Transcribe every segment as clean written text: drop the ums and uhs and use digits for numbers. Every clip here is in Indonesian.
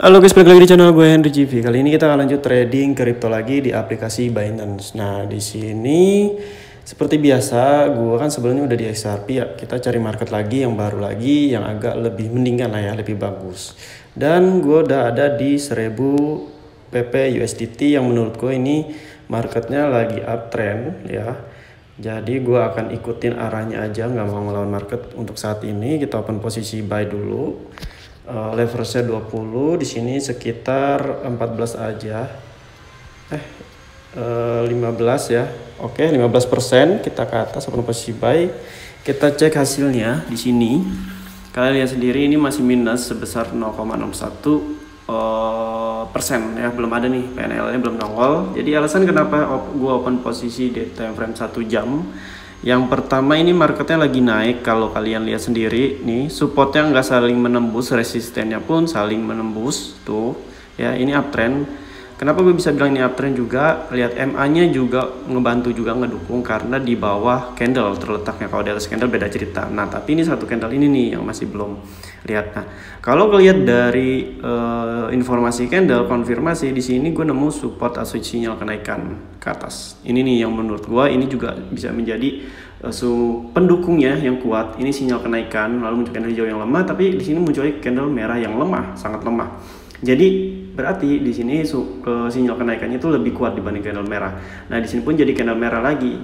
Halo guys, balik lagi di channel gue Henry GV. Kali ini kita akan lanjut trading kripto lagi di aplikasi Binance. Nah, di sini seperti biasa, gue kan sebelumnya udah di XRP ya. Kita cari market lagi yang baru lagi, yang agak lebih mendingan lah ya, lebih bagus. Dan gue udah ada di 1000 PP USDT yang menurut gue ini marketnya lagi uptrend ya. Jadi gue akan ikutin arahnya aja, nggak mau ngelawan market untuk saat ini. Kita open posisi buy dulu. Leverage-nya 20, di sini sekitar 14 aja. 15 ya. Oke, 15% kita ke atas open posisi buy. Kita cek hasilnya di sini. Kalian lihat sendiri ini masih minus sebesar 0,61 persen ya, belum ada nih PNL-nya belum nongol. Jadi alasan kenapa gua open posisi di time frame 1 jam. Yang pertama ini marketnya lagi naik, kalau kalian lihat sendiri nih supportnya nggak saling menembus, resistennya pun saling menembus tuh ya, ini uptrend. Kenapa gue bisa bilang ini uptrend juga? Lihat MA nya juga ngebantu juga ngedukung karena di bawah candle terletaknya. Kalau di atas candle beda cerita. Nah tapi ini satu candle ini nih yang masih belum lihat. Nah kalau lihat dari informasi candle konfirmasi di sini gue nemu support atau sinyal kenaikan ke atas. Ini nih yang menurut gue ini juga bisa menjadi pendukungnya yang kuat. Ini sinyal kenaikan, lalu muncul candle hijau yang lemah, tapi di sini muncul candle merah yang lemah, sangat lemah. Jadi berarti di sini sinyal kenaikannya itu lebih kuat dibanding candle merah. Nah di sini pun jadi candle merah lagi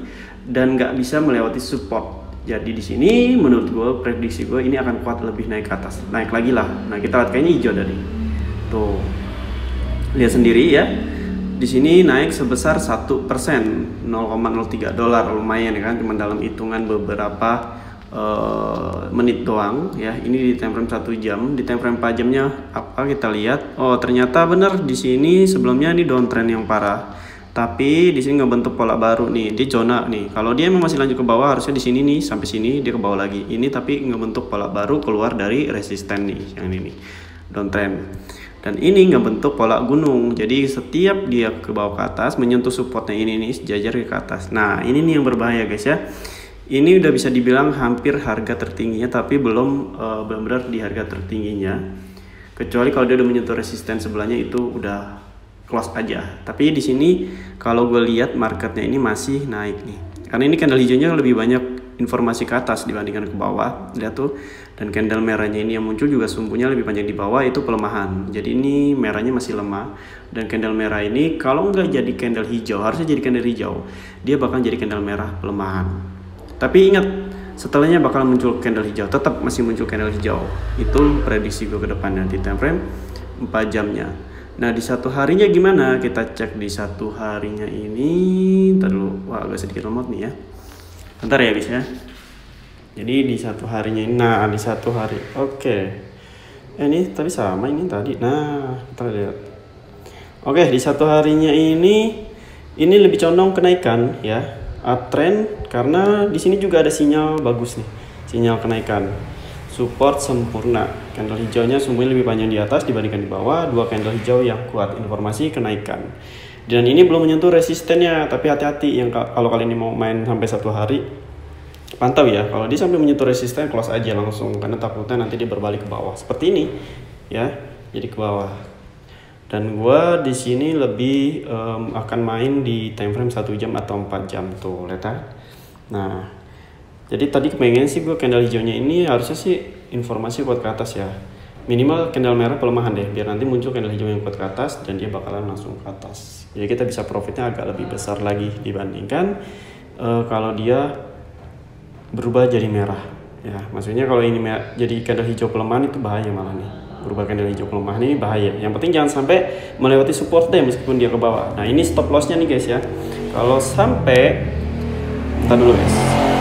dan nggak bisa melewati support. Jadi di sini menurut gue prediksi gue ini akan kuat lebih naik ke atas, naik lagi lah. Nah kita lihat kayaknya hijau tadi. Tuh lihat sendiri ya. Di sini naik sebesar 1%, 0,03 dolar, lumayan ya kan, cuma dalam hitungan beberapa menit doang ya. Ini di time frame 1 jam, di time frame 4 jamnya apa kita lihat? Oh ternyata bener di sini sebelumnya ini downtrend yang parah. Tapi di sini ngebentuk pola baru nih di zona nih. Kalau dia memang masih lanjut ke bawah harusnya di sini nih sampai sini dia ke bawah lagi. Ini tapi ngebentuk pola baru keluar dari resisten nih yang ini nih. Downtrend. Dan ini ngebentuk pola gunung. Jadi setiap dia ke bawah ke atas menyentuh supportnya ini nih sejajar ke atas. Nah, ini nih yang berbahaya guys ya. Ini udah bisa dibilang hampir harga tertingginya tapi belum benar-benar di harga tertingginya. Kecuali kalau dia udah menyentuh resisten sebelahnya itu udah close aja. Tapi di sini kalau gue lihat marketnya ini masih naik nih. Karena ini candle hijaunya lebih banyak informasi ke atas dibandingkan ke bawah. Lihat tuh. Dan candle merahnya ini yang muncul juga sumbunya lebih panjang di bawah, itu pelemahan. Jadi ini merahnya masih lemah. Dan candle merah ini kalau nggak jadi candle hijau, harusnya jadi candle hijau, dia bakal jadi candle merah pelemahan. Tapi ingat, setelahnya bakal muncul candle hijau, tetap masih muncul candle hijau. Itu prediksi gue ke depannya di time frame 4 jamnya. Nah di satu harinya gimana? Kita cek di satu harinya ini. Ntar dulu, wah agak sedikit lemot nih ya. Bentar ya guys ya. Jadi di satu harinya ini, nah di satu hari, oke. Ini tapi sama ini tadi, nah kita lihat. Oke, di satu harinya ini lebih condong kenaikan ya, uptrend karena di sini juga ada sinyal bagus nih, sinyal kenaikan. Support sempurna, candle hijaunya semuanya lebih panjang di atas dibandingkan di bawah, dua candle hijau yang kuat, informasi kenaikan. Dan ini belum menyentuh resistennya, tapi hati-hati yang kalau kalian ini mau main sampai satu hari. Pantau ya, kalau dia sampai menyentuh resisten close aja langsung karena takutnya nanti dia berbalik ke bawah seperti ini ya, jadi ke bawah. Dan gua di sini lebih akan main di time frame 1 jam atau 4 jam tuh, lihat ya. Nah, jadi tadi kepengen sih gua candle hijaunya ini harusnya sih informasi kuat ke atas ya. Minimal candle merah pelemahan deh, biar nanti muncul candle hijau yang kuat ke atas dan dia bakalan langsung ke atas. Jadi kita bisa profitnya agak lebih besar lagi dibandingkan kalau dia berubah jadi merah ya, maksudnya kalau ini jadi candle hijau pelemahan itu bahaya malah nih, berubah candle hijau pelemahan ini bahaya. Yang penting jangan sampai melewati support deh meskipun dia ke bawah. Nah ini stop lossnya nih guys ya, kalau sampai entar dulu guys,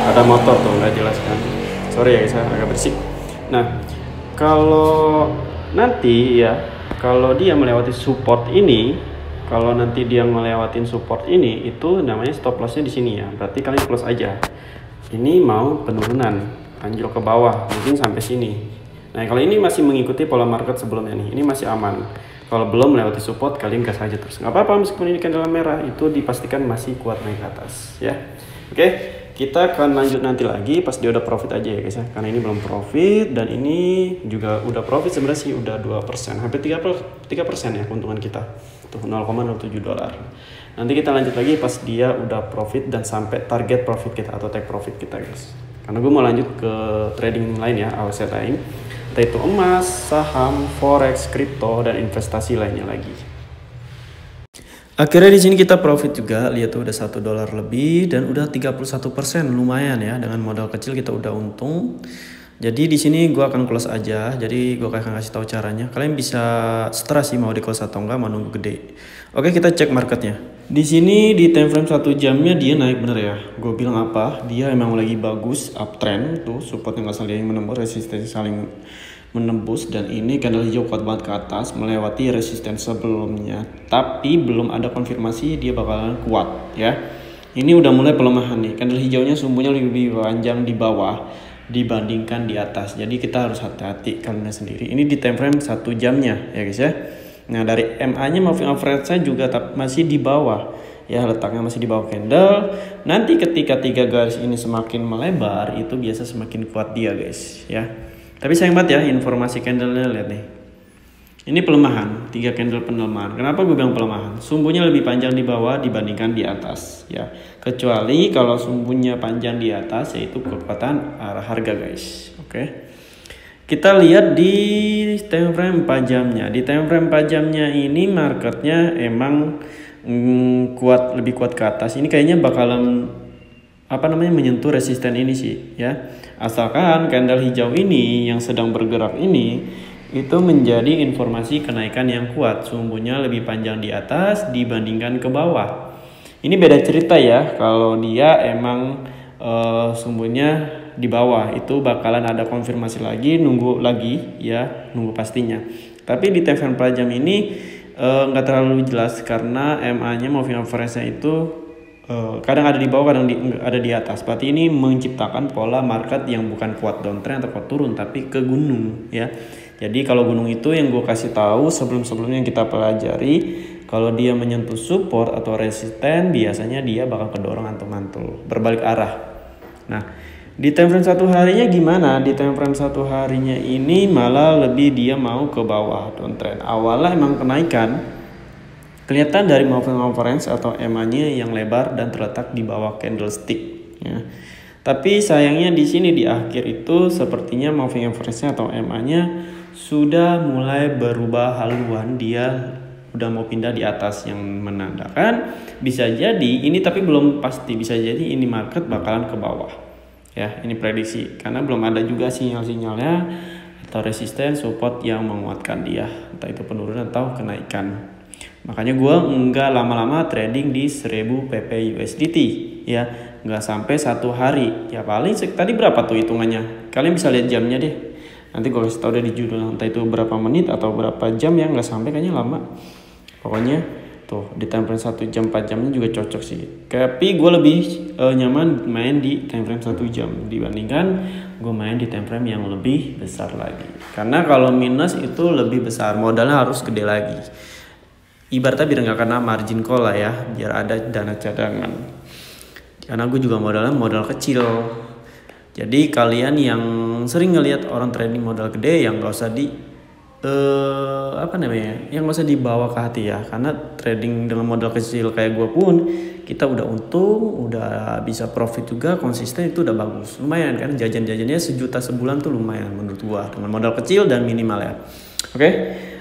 ada motor tuh nggak jelas kan, sorry ya guys ya, agak bersih. Nah kalau nanti ya, kalau dia melewati support ini, kalau nanti dia ngelewatin support ini, itu namanya stop lossnya di sini ya, berarti kalian close aja. Ini mau penurunan, anjlok ke bawah, mungkin sampai sini. Nah kalau ini masih mengikuti pola market sebelumnya nih, ini masih aman. Kalau belum melewati support, kalian gas aja terus. Nggak apa-apa meskipun ini candle merah, itu dipastikan masih kuat naik ke atas ya. Oke, kita akan lanjut nanti lagi pas dia udah profit aja ya guys ya, karena ini belum profit dan ini juga udah profit sebenarnya sih, udah 2%, hampir 3% ya keuntungan kita tuh, 0,07 dolar. Nanti kita lanjut lagi pas dia udah profit dan sampai target profit kita atau take profit kita guys. Karena gue mau lanjut ke trading lain ya, aset lain, yaitu emas, saham, forex, kripto, dan investasi lainnya lagi. Akhirnya di sini kita profit juga, lihat tuh udah $1 lebih dan udah 31%, lumayan ya, dengan modal kecil kita udah untung. Jadi di sini gue akan close aja, jadi gue akan kasih tahu caranya. Kalian bisa setelah sih mau di close atau enggak, mau nunggu gede. Oke, kita cek marketnya. Di sini di time frame 1 jamnya dia naik bener ya. Gue bilang apa? Dia emang lagi bagus, uptrend tuh, supportnya nggak saling menembus, resistensi saling menembus, dan ini candle hijau kuat banget ke atas melewati resisten sebelumnya. Tapi belum ada konfirmasi dia bakalan kuat ya. Ini udah mulai pelemahan nih. Candle hijaunya sumbunya lebih panjang di bawah dibandingkan di atas. Jadi kita harus hati-hati kalian sendiri. Ini di time frame 1 jamnya ya guys ya. Nah, dari MA-nya moving average-nya juga masih di bawah. Ya, letaknya masih di bawah candle. Nanti ketika 3 garis ini semakin melebar, itu biasa semakin kuat dia guys ya. Tapi sayang banget ya informasi candle-nya, lihat nih. Ini pelemahan, 3 candle pelemahan. Kenapa gue bilang pelemahan? Sumbunya lebih panjang di bawah dibandingkan di atas ya. Kecuali kalau sumbunya panjang di atas, yaitu kekuatan arah harga guys. Oke. Kita lihat di time frame 4 jamnya. Di time frame 4 jamnya ini marketnya emang lebih kuat ke atas. Ini kayaknya bakalan menyentuh resisten ini sih ya. Asalkan candle hijau ini yang sedang bergerak ini itu menjadi informasi kenaikan yang kuat, sumbunya lebih panjang di atas dibandingkan ke bawah. Ini beda cerita ya, kalau dia emang sumbunya di bawah, itu bakalan ada konfirmasi lagi, nunggu pastinya. Tapi di time frame 4 jam ini nggak terlalu jelas karena MA-nya moving average-nya itu kadang ada di bawah, kadang ada di atas. Berarti ini menciptakan pola market yang bukan kuat downtrend atau kuat turun, tapi ke gunung ya. Jadi kalau gunung itu yang gue kasih tahu sebelum-sebelumnya yang kita pelajari, kalau dia menyentuh support atau resisten, biasanya dia bakal kedorong atau mantul berbalik arah. Nah, di time frame 1 harinya gimana? Di time frame 1 harinya ini malah lebih dia mau ke bawah downtrend. Awalnya emang kenaikan, kelihatan dari moving average atau MA-nya yang lebar dan terletak di bawah candlestick ya. Tapi sayangnya di sini di akhir itu sepertinya moving average-nya atau MA-nya sudah mulai berubah haluan, dia udah mau pindah di atas, yang menandakan bisa jadi ini, tapi belum pasti, bisa jadi ini market bakalan ke bawah ya. Ini prediksi karena belum ada juga sinyal-sinyalnya atau resisten support yang menguatkan dia, entah itu penurunan atau kenaikan. Makanya gue nggak lama-lama trading di 1000 PP USDT ya, nggak sampai 1 hari ya. Paling tadi berapa tuh hitungannya, kalian bisa lihat jamnya deh, nanti gue kasih tau deh di judul, entah itu berapa menit atau berapa jam ya, nggak sampai, kayaknya lama. Pokoknya tuh di time frame 1 jam 4 jamnya juga cocok sih. Tapi gue lebih nyaman main di time frame 1 jam dibandingkan gue main di time frame yang lebih besar lagi. Karena kalau minus itu lebih besar, modalnya harus gede lagi. Ibaratnya biar nggak kena margin call lah ya, biar ada dana cadangan. Karena gue juga modal kecil. Jadi kalian yang sering ngelihat orang trading modal gede, yang nggak usah yang nggak usah dibawa ke hati ya. Karena trading dengan modal kecil kayak gue pun, kita udah untung, udah bisa profit juga, konsisten, itu udah bagus, lumayan kan. Jajan-jajannya 1 juta sebulan tuh lumayan menurut gue dengan modal kecil dan minimal ya. Oke,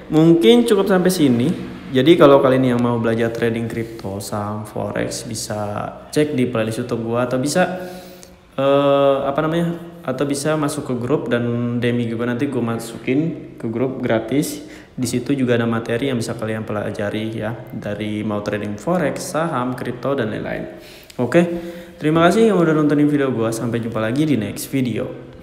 mungkin cukup sampai sini. Jadi kalau kalian yang mau belajar trading kripto, saham, forex, bisa cek di playlist YouTube gua, atau bisa bisa masuk ke grup dan DM gue, nanti gue masukin ke grup gratis. Di situ juga ada materi yang bisa kalian pelajari ya, dari mau trading forex, saham, kripto, dan lain-lain. Oke, terima kasih yang udah nontonin video gua. Sampai jumpa lagi di next video.